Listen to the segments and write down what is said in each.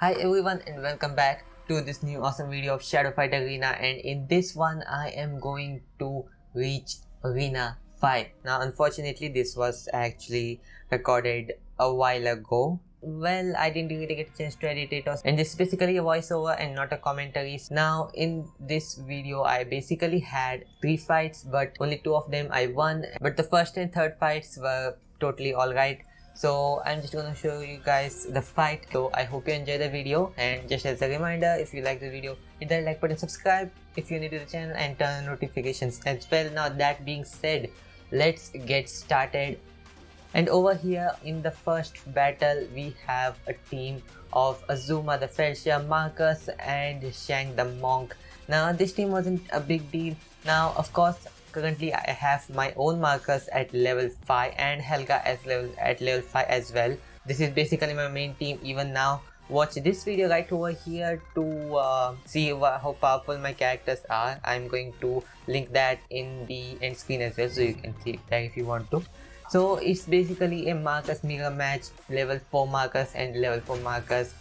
Hi everyone and welcome back to this new awesome video of Shadow Fight Arena, and in this one I am going to reach Arena 5. Now unfortunately this was actually recorded a while ago. Well, I didn't really get a chance to edit it, and this is basically a voiceover and not a commentary. Now in this video I basically had 3 fights, but only 2 of them I won, but the first and third fights were totally alright. So I'm just gonna show you guys the fight. So I hope you enjoy the video, and just as a reminder, if you like the video, hit that like button, subscribe if you're new to the channel, and turn on notifications as well. Now that being said, let's get started. And over here in the first battle we have a team of Azuma the Felshia, Marcus and Shang the Monk. Now this team wasn't a big deal. Now of course currently I have my own Marcus at level 5 and Helga at level 5 as well. This is basically my main team even now. Watch this video right over here to see how powerful my characters are. I'm going to link that in the end screen as well, so you can see that if you want to. So it's basically a Marcus mirror match, level 4 Marcus and level 4 Marcus.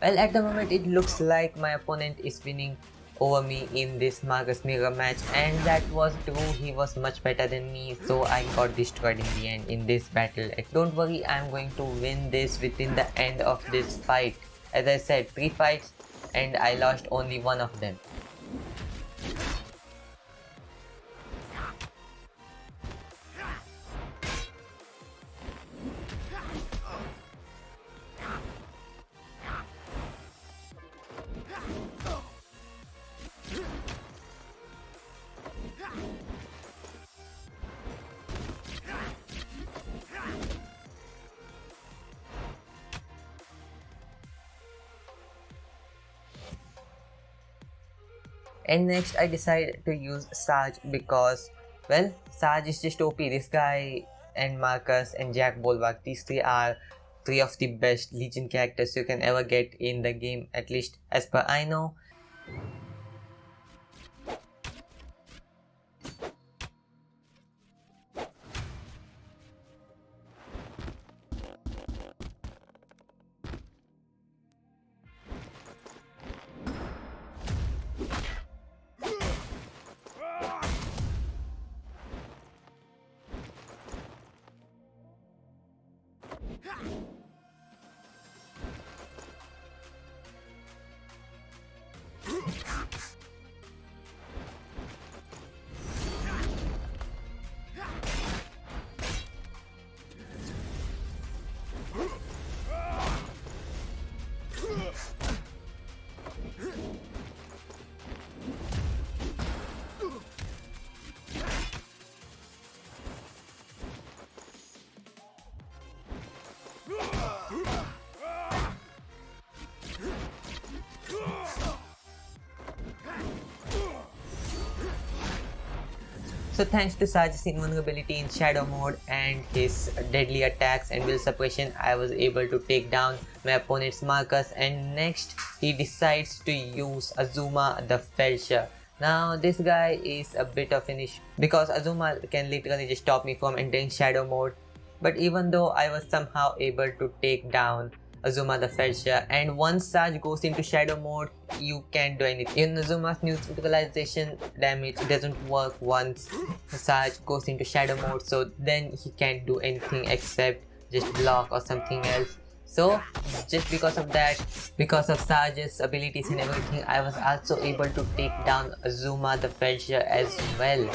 Well, at the moment it looks like my opponent is winning over me in this Marcus mirror match, and that was true. He was much better than me, so I got destroyed in the end in this battle. Don't worry, I'm going to win this within the end of this fight. As I said, 3 fights and I lost only 1 of them. And next I decided to use Sarge because, well, Sarge is just OP. This guy and Marcus and Jack Bolwark, these 3 are 3 of the best Legion characters you can ever get in the game, at least as per I know. So thanks to Sarge's invulnerability in shadow mode and his deadly attacks and will suppression, I was able to take down my opponent's Marcus, and next he decides to use Azuma the Felshia. Now this guy is a bit of an issue because Azuma can literally just stop me from entering shadow mode, but even though I was somehow able to take down Azuma the Felshia, and once Sarge goes into shadow mode, you can't do anything. In Azuma's neutralization damage doesn't work once Sarge goes into shadow mode, so then he can't do anything except just block or something else. So just because of that, because of Sarge's abilities and everything, I was also able to take down Azuma the Felshia as well.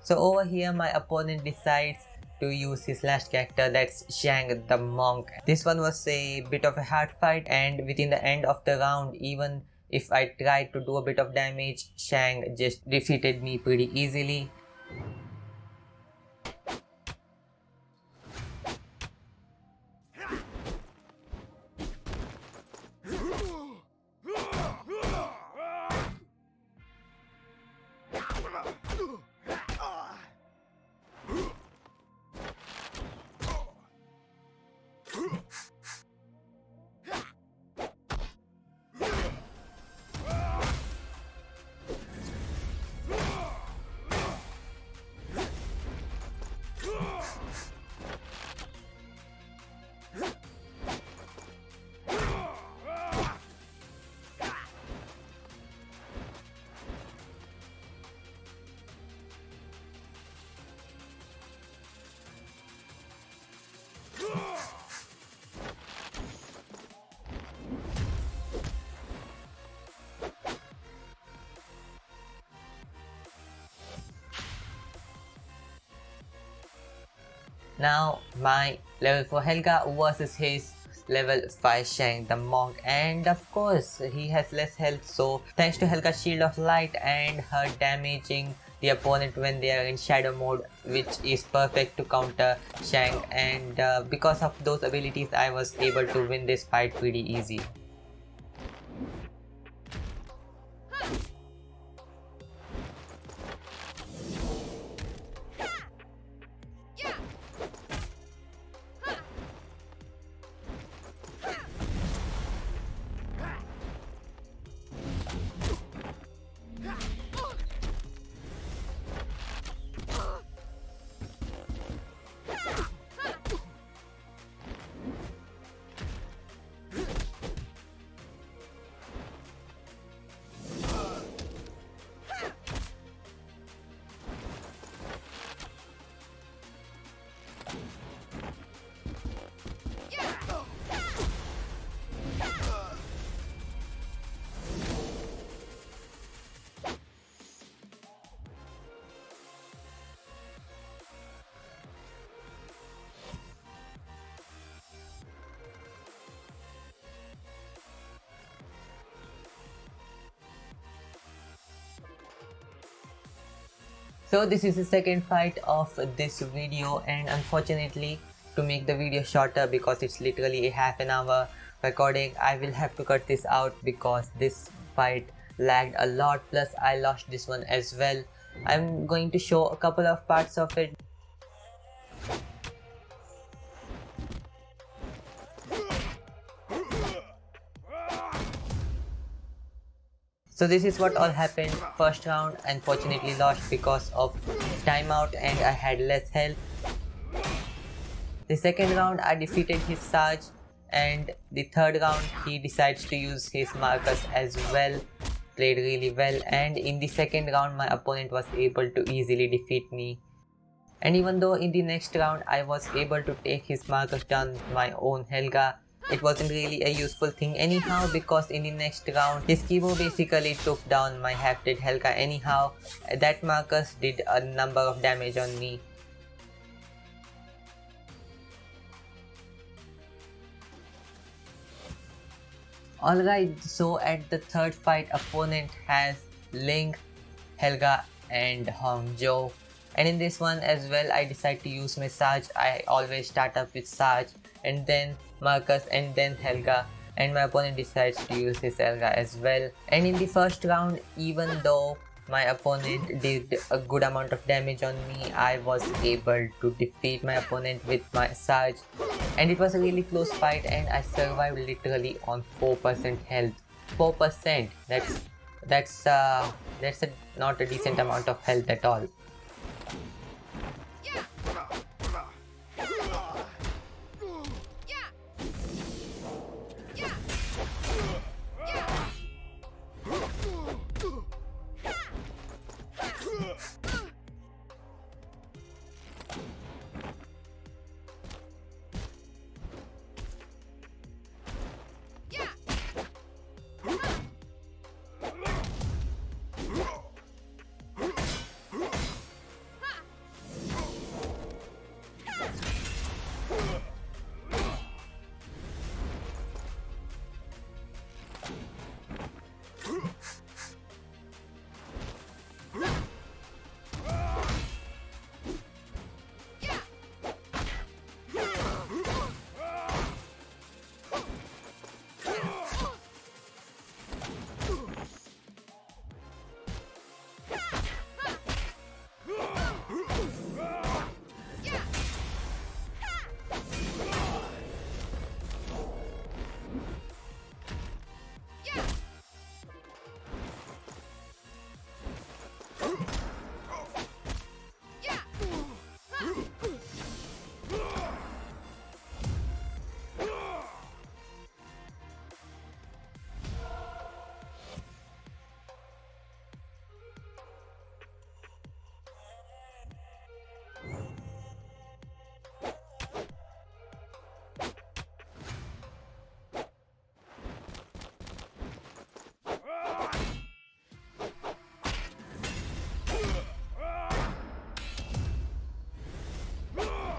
So over here my opponent decides to use his last character, that's Shang the monk. This one was a bit of a hard fight, and within the end of the round, even if I tried to do a bit of damage, Shang just defeated me pretty easily. Now my level 4 Helga versus his level 5 Shang the monk, and of course he has less health, so thanks to Helga's shield of light and her damaging the opponent when they are in shadow mode, which is perfect to counter Shang, and because of those abilities I was able to win this fight pretty easy. So this is the second fight of this video, and unfortunately to make the video shorter because it's literally a half an hour recording, I will have to cut this out because this fight lagged a lot, plus I lost this one as well. I'm going to show a couple of parts of it. So this is what all happened. First round unfortunately lost because of timeout and I had less health. The second round I defeated his Sarge, and the third round he decides to use his Marcus as well. Played really well, and in the second round my opponent was able to easily defeat me. And even though in the next round I was able to take his Marcus down with my own Helga, it wasn't really a useful thing anyhow, because in the next round his Kibo basically took down my half-dead Helga anyhow. That Marcus did a number of damage on me. Alright, so at the third fight, opponent has Link, Helga and Hongzhou. And in this one as well, I decide to use my Sarge. I always start up with Sarge and then Marcus and then Helga, and my opponent decides to use his Helga as well. And in the first round, even though my opponent did a good amount of damage on me, I was able to defeat my opponent with my Sarge. And it was a really close fight, and I survived literally on 4% health. 4%. That's not a decent amount of health at all.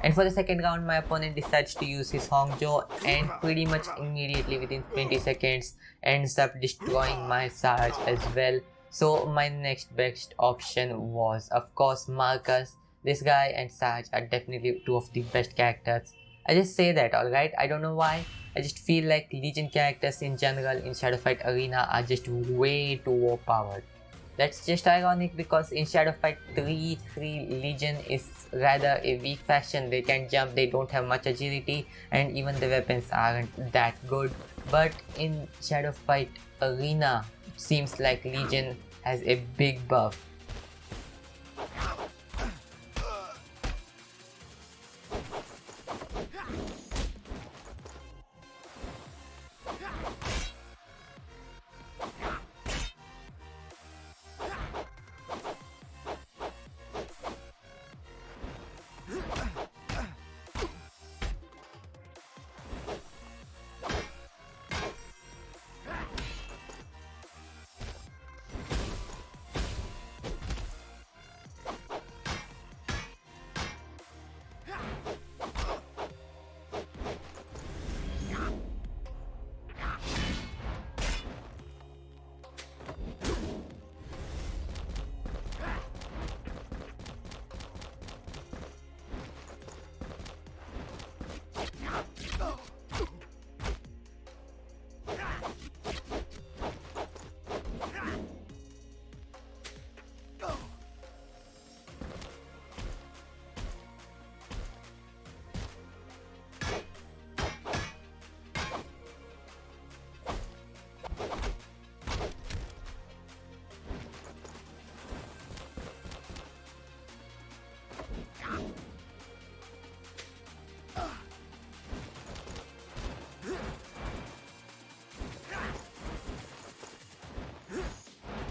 And for the second round, my opponent decides to use his Hongjo, and pretty much immediately within 20 seconds ends up destroying my Sarge as well. So my next best option was of course Marcus. This guy and Sarge are definitely two of the best characters. I just say that, alright? I don't know why. I just feel like Legion characters in general in Shadow Fight Arena are just way too overpowered. That's just ironic because in Shadow Fight 3 Legion is rather a weak faction. They can jump, they don't have much agility, and even the weapons aren't that good. But in Shadow Fight Arena, seems like Legion has a big buff.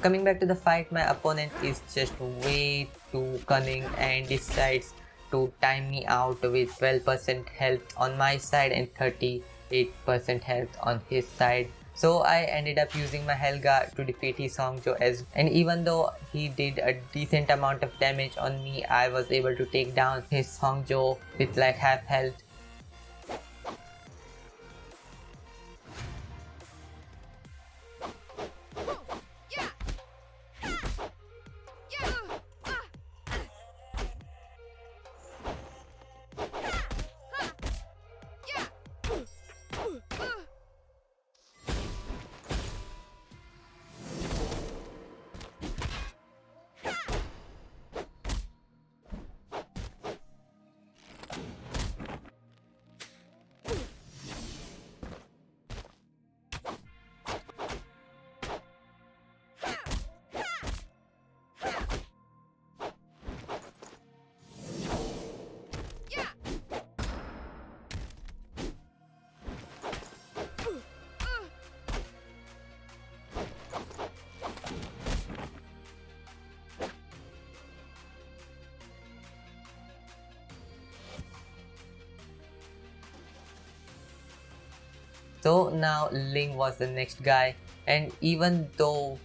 Coming back to the fight, my opponent is just way too cunning and decides to time me out with 12% health on my side and 38% health on his side. So I ended up using my Helga to defeat his Hongjo and even though he did a decent amount of damage on me, I was able to take down his Hongjo with like half health. So now Ling was the next guy, and even though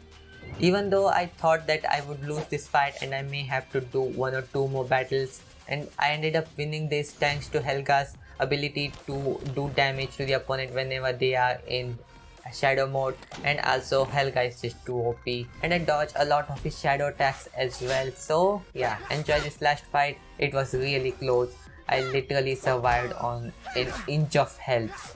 I thought that I would lose this fight and I may have to do one or two more battles, and I ended up winning this thanks to Helga's ability to do damage to the opponent whenever they are in shadow mode, and also Helga is just too OP, and I dodged a lot of his shadow attacks as well. So yeah, enjoy this last fight. It was really close. I literally survived on an inch of health.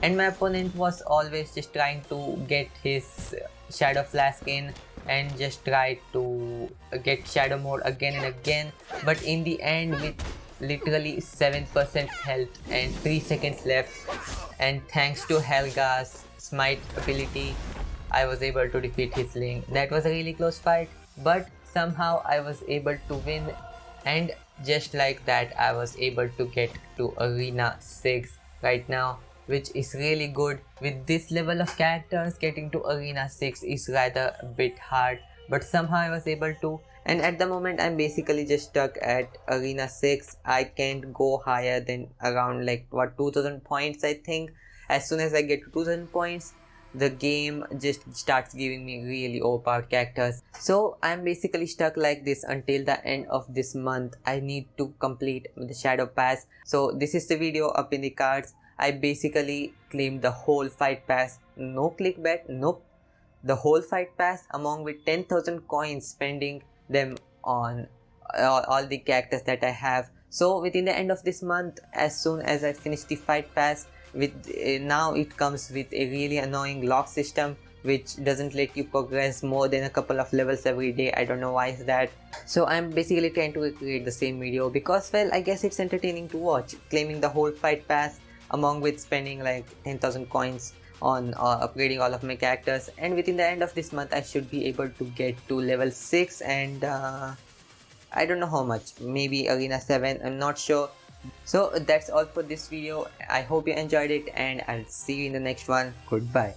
and my opponent was always just trying to get his Shadow Flask in and just try to get Shadow Mode again and again, but in the end, with literally 7% health and 3 seconds left, and thanks to Helga's smite ability, I was able to defeat his Link. That was a really close fight, but somehow I was able to win, and just like that I was able to get to Arena 6 right now, which is really good. With this level of characters, getting to Arena 6 is rather a bit hard, but somehow I was able to, and at the moment I'm basically just stuck at Arena 6. I can't go higher than around like what 2000 points I think. As soon as I get to 2000 points, the game just starts giving me really overpowered characters. So I'm basically stuck like this until the end of this month. I need to complete the Shadow Pass. So this is the video up in the cards. I basically claimed the whole fight pass. No clickbait, nope. The whole fight pass along with 10,000 coins, spending them on all the characters that I have. So within the end of this month, as soon as I finish the fight pass, with now it comes with a really annoying lock system which doesn't let you progress more than a couple of levels every day. I don't know why is that. So I'm basically trying to recreate the same video because, well, I guess it's entertaining to watch, claiming the whole fight pass along with spending like 10,000 coins on upgrading all of my characters, and within the end of this month I should be able to get to level 6 and I don't know how much, maybe Arena 7, I'm not sure. So that's all for this video. I hope you enjoyed it and I'll see you in the next one. Goodbye.